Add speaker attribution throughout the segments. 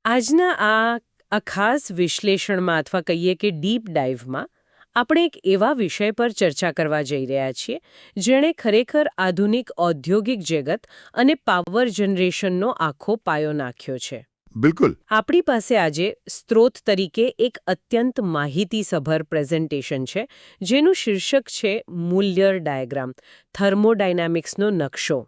Speaker 1: આજના આ ખાસ વિશ્લેષણમાં અથવા કહીએ કે ડીપ ડાઇવમાં આપણે એક એવા વિષય પર ચર્ચા કરવા જઈ રહ્યા છીએ જેણે ખરેખર આધુનિક ઔદ્યોગિક જગત અને પાવર જનરેશનનો આખો પાયો નાખ્યો છે.
Speaker 2: બિલકુલ.
Speaker 1: આપણી પાસે આજે સ્ત્રોત તરીકે એક અત્યંત માહિતીસભર પ્રેઝન્ટેશન છે જેનું શીર્ષક છે મૂલ્યર ડાયાગ્રામ થર્મોડાયનામિક્સનો નકશો.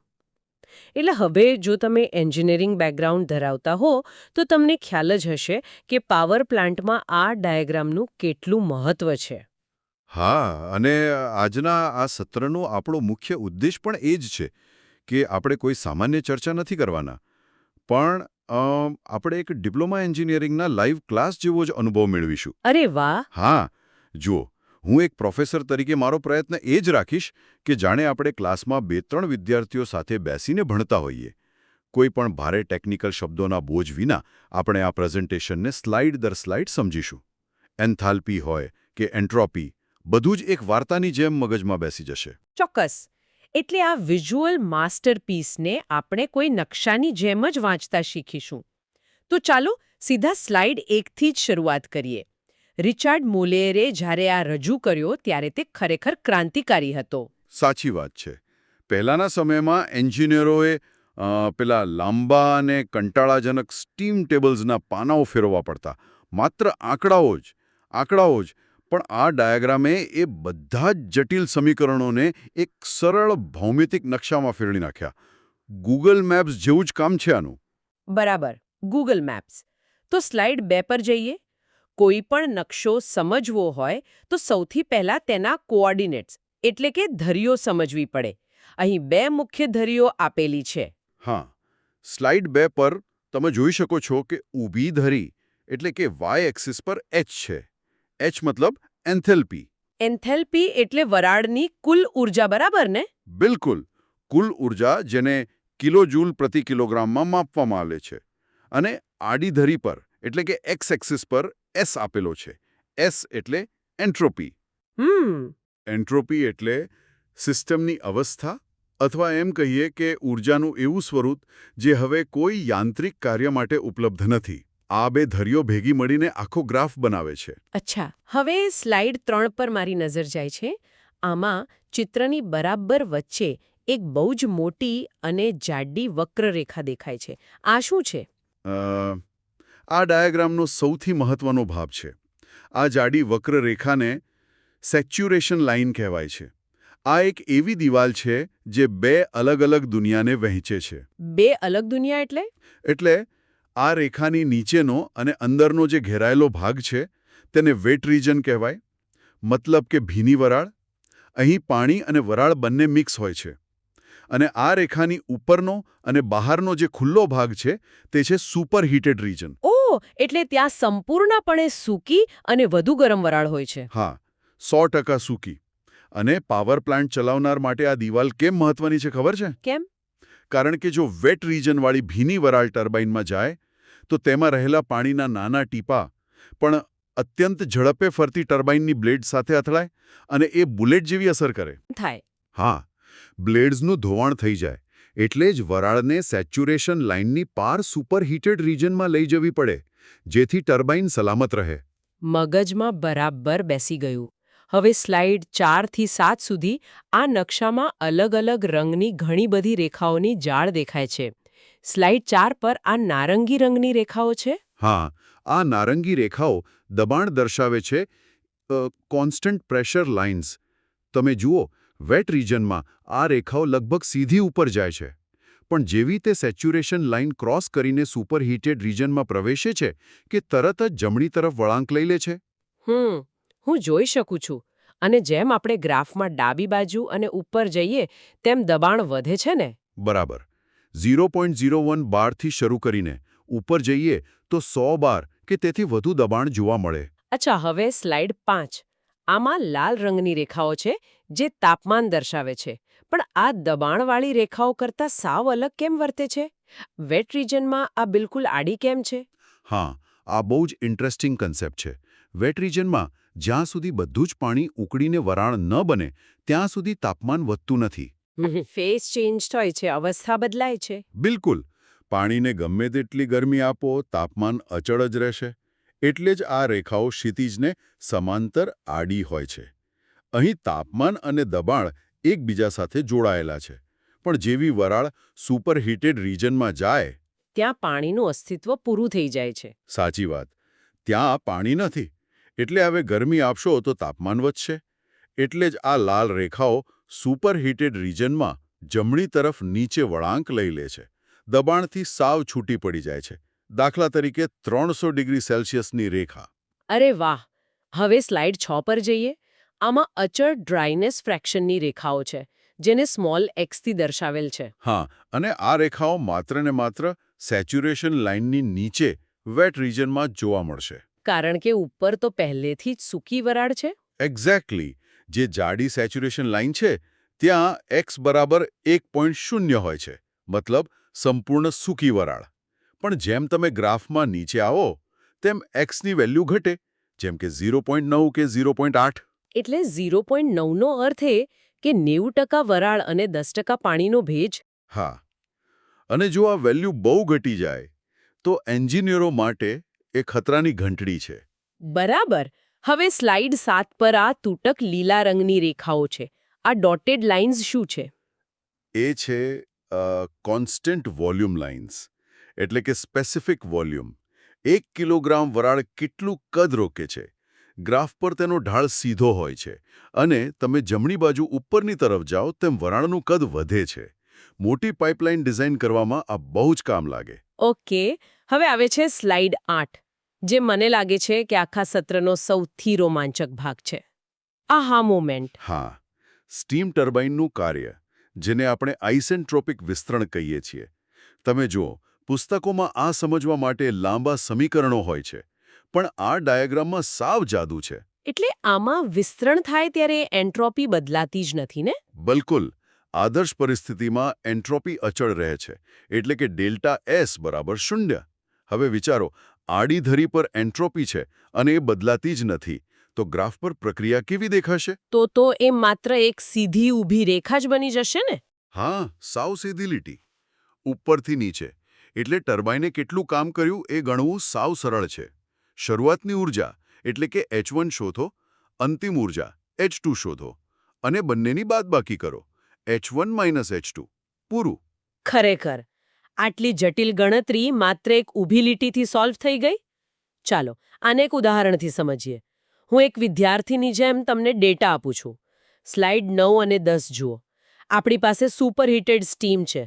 Speaker 1: એટલે હવે જો તમે એન્જિનિયરિંગ બેકગ્રાઉન્ડ ધરાવતા હો તો તમને ખ્યાલ જ હશે કે પાવર પ્લાન્ટમાં આ ડાયાગ્રામનું કેટલું મહત્વ છે.
Speaker 2: હા, અને આજના આ સત્રનો આપણો મુખ્ય ઉદ્દેશ પણ એ જ છે કે આપણે કોઈ સામાન્ય ચર્ચા નથી કરવાના, પણ આપણે એક ડિપ્લોમા એન્જિનિયરિંગના લાઈવ ક્લાસ જેવો જ અનુભવ મેળવીશું.
Speaker 1: અરે વાહ!
Speaker 2: હા, જુઓ, હું એક પ્રોફેસર તરીકે મારો પ્રયત્ન એ જ રાખીશ કે જાણે આપણે ક્લાસમાં 2-3 વિદ્યાર્થીઓ સાથે બેસીને ભણતા હોઈએ. કોઈ પણ ભારે ટેકનિકલ શબ્દોના બોજ વિના આપણે આ પ્રેઝન્ટેશનને સ્લાઇડ દર સ્લાઇડ સમજીશું. એન્થાલ્પી હોય કે એન્ટ્રોપી, બધું જ એક વાર્તાની જેમ મગજમાં બેસી જશે.
Speaker 1: ચોક્કસ. એટલે આ વિઝ્યુઅલ માસ્ટરપીસને આપણે કોઈ નકશાની જેમ જ વાંચતા શીખીશું. તો ચાલો સીધા સ્લાઇડ 1થી જ શરૂઆત કરીએ. રિચાર્ડ મોલેરે જ્યારે આ રજૂ કર્યો ત્યારે તે ખરેખર ક્રાંતિકારી હતો.
Speaker 2: સાચી વાત છે. પહેલાના સમયમાં એન્જિનિયરોએ પેલા લાંબા અને કંટાળાજનક સ્ટીમ ટેબલ્સના પાનાઓ ફેરવવા પડતા. માત્ર આંકડાઓ જ. પણ આ ડાયાગ્રામે એ બધા જ જટિલ સમીકરણોને એક સરળ ભૌમિતિક નકશામાં ફેરવી નાખ્યા. ગૂગલ મેપ્સ જેવું જ કામ છે આનું.
Speaker 1: બરાબર. Google maps. તો સ્લાઇડ 2 પર જઈએ. કોઈ પણ નકશો સમજવો હોય તો સૌથી પહેલા તેના કોઓર્ડિનેટ્સ એટલે કે ધરીઓ સમજવી પડે. અહીં 2 મુખ્ય ધરીઓ આપેલી છે.
Speaker 2: હા, સ્લાઇડ 2 પર તમે જોઈ શકો છો કે ઊભી ધરી એટલે કે વાય એક્સિસ પર એચ છે. એચ મતલબ એન્થેલ્પી.
Speaker 1: એન્થેલ્પી એટલે વરાળની કુલ ઊર્જા, બરાબર ને?
Speaker 2: બિલકુલ. કુલ ઊર્જા જેને કિલોજૂલ પ્રતિ કિલોગ્રામમાં માપવામાં આવે છે. અને આડી ધરી પર એટલે કે એક્સ એક્સિસ પર એસ આપેલો છે. એસ એટલે એન્ટ્રોપી. એન્ટ્રોપી એટલે સિસ્ટમની અવસ્થા, અથવા એમ કહીએ કે ઊર્જાનું એવું સ્વરૂપ જે હવે કોઈ યાંત્રિક કાર્ય માટે ઉપલબ્ધ નથી. આ 2 ધરીઓ ભેગી મળીને આખો ગ્રાફ બનાવે છે.
Speaker 1: અચ્છા, હવે સ્લાઇડ 3 પર મારી નજર જાય છે. આમાં ચિત્રની બરાબર વચ્ચે એક બહુ જ મોટી અને જાડી વક્રરેખા દેખાય છે. આ શું છે?
Speaker 2: આ ડાયાગ્રામનો સૌથી મહત્વનો ભાગ છે. આ જાડી વક્રરેખાને સેચ્યુરેશન લાઇન કહેવાય છે. આ એક એવી દિવાલ છે જે 2 અલગ અલગ દુનિયાને વહેંચે છે.
Speaker 1: 2 અલગ દુનિયા એટલે?
Speaker 2: એટલે આ રેખાની નીચેનો અને અંદરનો જે ઘેરાયેલો ભાગ છે તેને વેટ રિજન કહેવાય. મતલબ કે ભીની વરાળ. અહીં પાણી અને વરાળ બંને મિક્સ હોય છે. અને આ રેખાની ઉપરનો અને બહારનો જે ખુલ્લો ભાગ છે તે છે સુપરહીટેડ રિજન.
Speaker 1: ઓહ, એટલે ત્યાં સંપૂર્ણપણે સૂકી અને વધુ ગરમ વરાળ હોય છે.
Speaker 2: હા, 100% સૂકી. અને પાવર પ્લાન્ટ ચલાવનાર માટે આ દિવાલ કેમ મહત્વની છે ખબર છે?
Speaker 1: કેમ?
Speaker 2: કારણ કે જો વેટ રિજનવાળી ભીની વરાળ ટર્બાઇનમાં જાય તો તેમાં રહેલા પાણીના નાના ટીપા પણ અત્યંત ઝડપે ફરતી ટર્બાઇનની બ્લેડ સાથે અથડાય અને એ બુલેટ જેવી અસર કરે.
Speaker 1: થાય.
Speaker 2: હા, બ્લેડ્સનું ધોવાણ થઈ જાય. એટલે જ વરાળને સેચ્યુરેશન લાઇનની પાર સુપરહીટેડ રિજનમાં લઈ જવી પડે, જેથી ટર્બાઇન સલામત રહે.
Speaker 1: મગજમાં બરાબર બેસી ગયું. હવે સ્લાઇડ 4 થી 7 સુધી આ નકશામાં અલગ અલગ રંગની ઘણી બધી રેખાઓની જાળ દેખાય છે. સ્લાઇડ 4 પર આ નારંગી રંગની રેખાઓ છે.
Speaker 2: હા, આ નારંગી રેખાઓ દબાણ દર્શાવે છે. Constant pressure lines. તમે જુઓ, વેટ રિજનમાં આ રેખાઓ લગભગ સીધી ઉપર જાય છે. પણ જેવી તે સેચ્યુરેશન લાઇન ક્રોસ કરીને સુપરહીટેડ રિજનમાં પ્રવેશે છે કે તરત જ જમણી તરફ વળાંક લઈ લે છે.
Speaker 1: હું જોઈ શકું છું. અને જેમ આપણે ગ્રાફમાં ડાબી બાજુ અને ઉપર જઈએ તેમ દબાણ વધે છે ને?
Speaker 2: બરાબર. 0.01 બારથી શરૂ કરીને ઉપર જઈએ તો 100 બાર કે તેથી વધુ દબાણ જોવા મળે.
Speaker 1: અચ્છા, હવે સ્લાઇડ 5. આમાં લાલ રંગની રેખાઓ છે જે તાપમાન દર્શાવે છે. પણ આ દબાણવાળી રેખાઓ કરતાં સાવ અલગ કેમ વર્તે છે? વેટ રિજનમાં આ બિલકુલ આડી કેમ છે?
Speaker 2: હા, આ બહુ જ ઇન્ટરેસ્ટિંગ કન્સેપ્ટ છે. વેટ રિજનમાં જ્યાં સુધી બધું જ પાણી ઉકળીને વરાળ ન બને ત્યાં સુધી તાપમાન વધતું નથી.
Speaker 1: ફેઝ ચેન્જ થાય છે, અવસ્થા બદલાય છે.
Speaker 2: બિલકુલ. પાણીને ગમે તેટલી ગરમી આપો તાપમાન અચળ જ રહેશે. એટલે જ આ રેખાઓ ક્ષિતિજને સમાંતર આડી હોય છે. અહીં તાપમાન અને દબાણ એકબીજા સાથે જોડાયેલા છે. પણ જેવી વરાળ સુપરહીટેડ રિજનમાં જાય,
Speaker 1: ત્યાં પાણીનું અસ્તિત્વ પૂરું થઈ જાય છે.
Speaker 2: સાચી વાત, ત્યાં પાણી નથી. એટલે હવે ગરમી આપશો તો તાપમાન વધશે. એટલે જ આ લાલ રેખાઓ સુપરહીટેડ રિજનમાં જમણી તરફ નીચે વળાંક લઈ લે છે. દબાણથી સાવ છૂટી પડી જાય છે. દાખલા તરીકે 300 ડિગ્રી સેલ્સિયસની રેખા.
Speaker 1: અરે વાહ! હવે સ્લાઇડ 6 પર જઈએ. આમાં અચળ ડ્રાયનેસ ફ્રેક્શનની રેખાઓ છે, જેને સ્મોલ એક્સથી દર્શાવેલ છે.
Speaker 2: હા, અને આ રેખાઓ માત્ર ને માત્ર સેચ્યુરેશન લાઇનની નીચે વેટ રિજનમાં જ જોવા મળશે.
Speaker 1: કારણ કે ઉપર તો પહેલેથી જ સૂકી વરાળ છે.
Speaker 2: એક્ઝેક્ટલી. જે જાડી સેચ્યુરેશન લાઇન છે ત્યાં x બરાબર 1.0 હોય છે, મતલબ સંપૂર્ણ સૂકી વરાળ. પણ જેમ તમે ગ્રાફમાં નીચે આવો તેમ xની વેલ્યુ ઘટે, જેમ કે 0.9 કે 0.8.
Speaker 1: એટલે 0.9 નો અર્થ એ કે 90% વરાળ અને 10% પાણીનો ભેજ.
Speaker 2: હા, અને જો આ વેલ્યુ બહુ ઘટી જાય તો એન્જિનિયરો માટે એ ખતરાની ઘંટડી છે.
Speaker 1: બરાબર. હવે સ્લાઇડ 7 પર આ તૂટક લીલા રંગની રેખાઓ છે. આ ડોટેડ લાઇન્સ શું છે?
Speaker 2: એ છે કોન્સ્ટન્ટ વોલ્યુમ લાઇન્સ, એટલે કે સ્પેસિફિક વોલ્યુમ. 1 કિલોગ્રામ વરાળ કેટલું કદ રોકે છે. ગ્રાફ પર તેનો ઢાળ સીધો હોય છે, અને તમે જમણી બાજુ ઉપરની તરફ જાઓ તેમ વરાળનું કદ વધે છે. મોટી પાઇપલાઇન ડિઝાઇન કરવામાં આ બહુ જ કામ લાગે.
Speaker 1: ઓકે, હવે આવે છે સ્લાઇડ 8, જે મને લાગે છે કે આખા સત્રનો સૌથી રોમાંચક ભાગ છે. આહા મોમેન્ટ.
Speaker 2: હા, સ્ટીમ ટર્બાઇનનું કાર્ય, જેને આપણે આઇસેન્ટ્રોપિક વિસ્તરણ કહીએ છીએ. તમે જુઓ, પુસ્તકોમાં આ સમજવા માટે લાંબા સમીકરણો હોય છે, પણ આ ડાયાગ્રામમાં સાવ જાદુ છે.
Speaker 1: એટલે આમાં વિસ્તરણ થાય ત્યારે એન્ટ્રોપી બદલાતી જ નથી ને?
Speaker 2: બિલકુલ. આદર્શ પરિસ્થિતિમાં એન્ટ્રોપી અચળ રહે છે, એટલે કે ડેલ્ટા S બરાબર 0. હવે વિચારો, આડી ધરી પર એન્ટ્રોપી છે અને એ બદલાતી જ નથી, તો ગ્રાફ પર પ્રક્રિયા કેવી દેખાશે?
Speaker 1: તો એ માત્ર એક સીધી ઊભી રેખા જ બની જશે ને?
Speaker 2: હા, સાવ સીધી લીટી. ઉપરથી નીચે. એટલે ટર્બાઇને કેટલું કામ કર્યું એ ગણવું સાવ સરળ છે. શરૂઆતની ઊર્જા, એટલે કે H1 શોધો, અંતિમ ઊર્જા H2 શોધો, અને બંનેની બાદબાકી કરો. H1 - H2. પૂરું.
Speaker 1: ખરેખર આટલી જટિલ ગણતરી માત્ર એક ઊભી લીટીથી સોલ્વ થઈ ગઈ? ચાલો આને એક ઉદાહરણથી સમજીએ. હું એક વિદ્યાર્થીની જેમ તમને ડેટા આપું છું. સ્લાઇડ 9 અને 10 જુઓ. આપણી પાસે સુપરહીટેડ સ્ટીમ છે.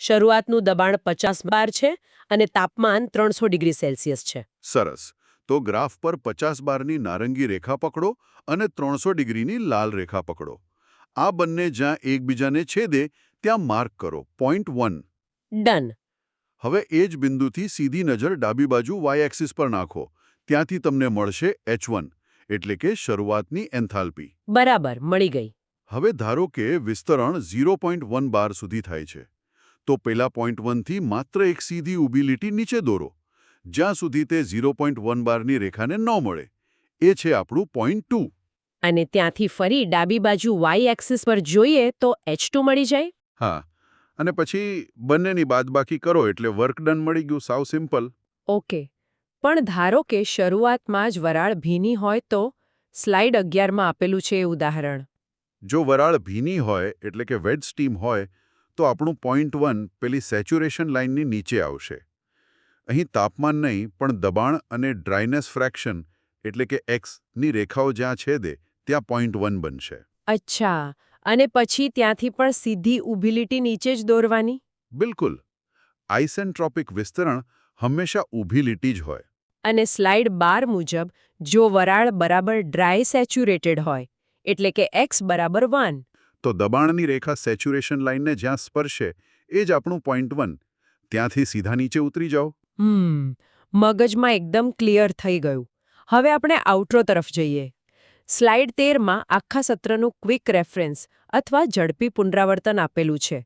Speaker 1: શરૂઆતનું દબાણ 50 બાર છે અને તાપમાન 300 ડિગ્રી સેલ્સિયસ છે.
Speaker 2: સરસ. તો ગ્રાફ પર 50 બારની નારંગી રેખા પકડો અને 300 ડિગ્રીની લાલ રેખા પકડો. આ બંને જ્યાં એકબીજાને છેદે ત્યાં માર્ક કરો, પોઈન્ટ 1.
Speaker 1: ડન.
Speaker 2: હવે એ જ બિંદુથી સીધી નજર ડાબી બાજુ y એક્સિસ પર નાખો. ત્યાંથી તમને મળશે H1, એટલે કે શરૂઆતની એન્થાલ્પી.
Speaker 1: બરાબર, મળી ગઈ.
Speaker 2: હવે ધારો કે વિસ્તરણ 0.1 બાર સુધી થાય છે. તો પેલા પોઈન્ટ 1 થી માત્ર એક સીધી ઊભી લીટી નીચે દોરો, જ્યાં સુધી તે 0.1 બારની રેખાને ન મળે. એ છે આપણું પોઈન્ટ 2.
Speaker 1: અને ત્યાંથી ફરી ડાબી બાજુ y એક્સિસ પર જોઈએ તો H2 મળી જાય.
Speaker 2: હા, અને પછી બંનેની બાદબાકી કરો એટલે વર્ક ડન મળી ગયું. સાવ સિમ્પલ.
Speaker 1: ઓકે, પણ ધારો કે શરૂઆતમાં જ વરાળ ભીની હોય તો? સ્લાઇડ 11માં આપેલું છે એ ઉદાહરણ.
Speaker 2: જો વરાળ ભીની હોય, એટલે કે વેટ સ્ટીમ હોય, તો આપણું પોઈન્ટ 1 પેલી સેચ્યુરેશન લાઇનની નીચે આવશે. અહીં તાપમાન નહીં, પણ દબાણ અને ડ્રાયનેસ ફ્રેક્શન, એટલે કે x ની રેખાઓ જ્યાં છેદે ત્યાં પોઈન્ટ 1 બનશે.
Speaker 1: અચ્છા, અને પછી ત્યાંથી પણ સીધી ઊભી લીટી નીચે જ દોરવાની?
Speaker 2: બિલકુલ. આઇસેન્ટ્રોપિક વિસ્તરણ હંમેશા ઊભી લીટી જ હોય.
Speaker 1: અને સ્લાઇડ 12 મુજબ જો વરાળ બરાબર ડ્રાય સેચ્યુરેટેડ હોય, એટલે કે x બરાબર 1,
Speaker 2: તો દબાણની રેખા સેચ્યુરેશન લાઇનને જ્યાં સ્પર્શે એ જ આપણું પોઈન્ટ 1. ત્યાંથી સીધા નીચે ઉતરી જાઓ.
Speaker 1: મગજમાં એકદમ ક્લિયર થઈ ગયું. હવે આપણે આઉટ્રો તરફ જઈએ. સ્લાઇડ 13માં આખા સત્રનું ક્વિક રેફરન્સ અથવા ઝડપી પુનરાવર્તન આપેલું છે.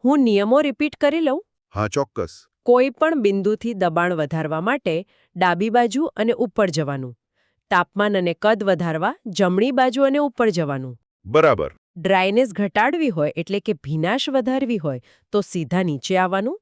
Speaker 1: હું નિયમો રિપીટ કરી લઉં.
Speaker 2: હા, ચોક્કસ.
Speaker 1: કોઈ પણ બિંદુથી દબાણ વધારવા માટે ડાબી બાજુ અને ઉપર જવાનું. તાપમાન અને કદ વધારવા જમણી બાજુ અને ઉપર જવાનું.
Speaker 2: બરાબર.
Speaker 1: ડ્રાયનેસ ઘટાડવી હોય એટલે કે ભીનાશ વધારવી હોય તો સીધા નીચે આવવાનું.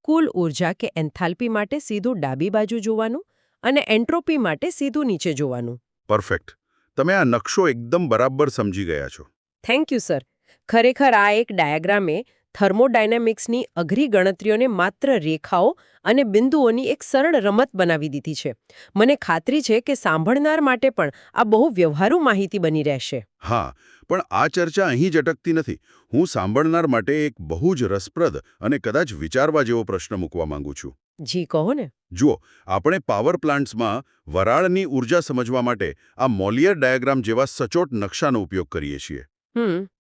Speaker 1: કુલ ઉર્જા કે એન્થાલ્પી માટે સીધું ડાબી બાજુ જોવાનું અને એન્ટ્રોપી માટે સીધું નીચે જોવાનું.
Speaker 2: પરફેક્ટ. તમે આ નકશો એકદમ બરાબર સમજી ગયા છો.
Speaker 1: Thank you sir. ખરેખર આ એક ડાયાગ્રામે થર્મોડાયનેમિક્સની અઘરી ગણતરીઓને માત્ર રેખાઓ અને બિંદુઓની એક સરળ રમત બનાવી દીધી છે. મને ખાતરી છે કે સાંભળનાર માટે પણ આ બહુ વ્યવહારુ માહિતી બની રહેશે.
Speaker 2: હા, પણ આ ચર્ચા અહીં જ અટકતી નથી. હું સાંભળનાર માટે એક બહુ જ રસપ્રદ અને કદાચ વિચારવા જેવો પ્રશ્ન મૂકવા માંગુ છું.
Speaker 1: જી કહો ને.
Speaker 2: જુઓ, આપણે પાવર પ્લાન્ટ્સમાં વરાળની ઊર્જા સમજવા માટે આ મોલિયર ડાયાગ્રામ જેવા સચોટ નકશાનો ઉપયોગ કરીએ છીએ.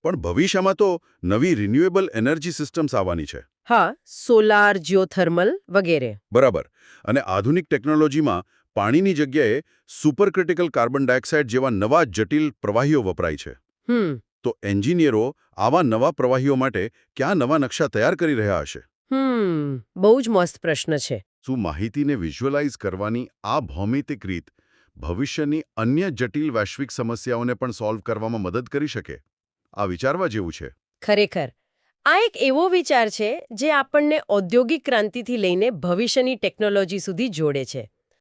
Speaker 2: પણ ભવિષ્યમાં તો નવી રિન્યુએબલ એનર્જી સિસ્ટમ્સ આવવાની છે.
Speaker 1: હા, સોલાર, જીઓથર્મલ વગેરે.
Speaker 2: બરાબર. અને આધુનિક ટેકનોલોજીમાં પાણીની જગ્યાએ સુપરક્રિટિકલ કાર્બન ડાયોક્સાઇડ જેવા નવા જટિલ પ્રવાહીઓ વપરાય છે. તો એન્જિનિયરો આવા નવા પ્રવાહીઓ માટે ક્યાં નવા નકશા તૈયાર કરી રહ્યા હશે?
Speaker 1: બહુ જ મસ્ત પ્રશ્ન છે.
Speaker 2: શું માહિતીને વિઝ્યુઅલાઇઝ કરવાની આ ભૌમિતિક રીત ભવિષ્યની અન્ય જટિલ વૈશ્વિક સમસ્યાઓને પણ સોલ્વ કરવામાં મદદ કરી શકે? આ વિચારવા જેવું છે.
Speaker 1: ખરેખર આ એક એવો વિચાર છે જે આપણને ઔદ્યોગિક ક્રાંતિથી લઈને ભવિષ્યની ટેકનોલોજી સુધી જોડે છે.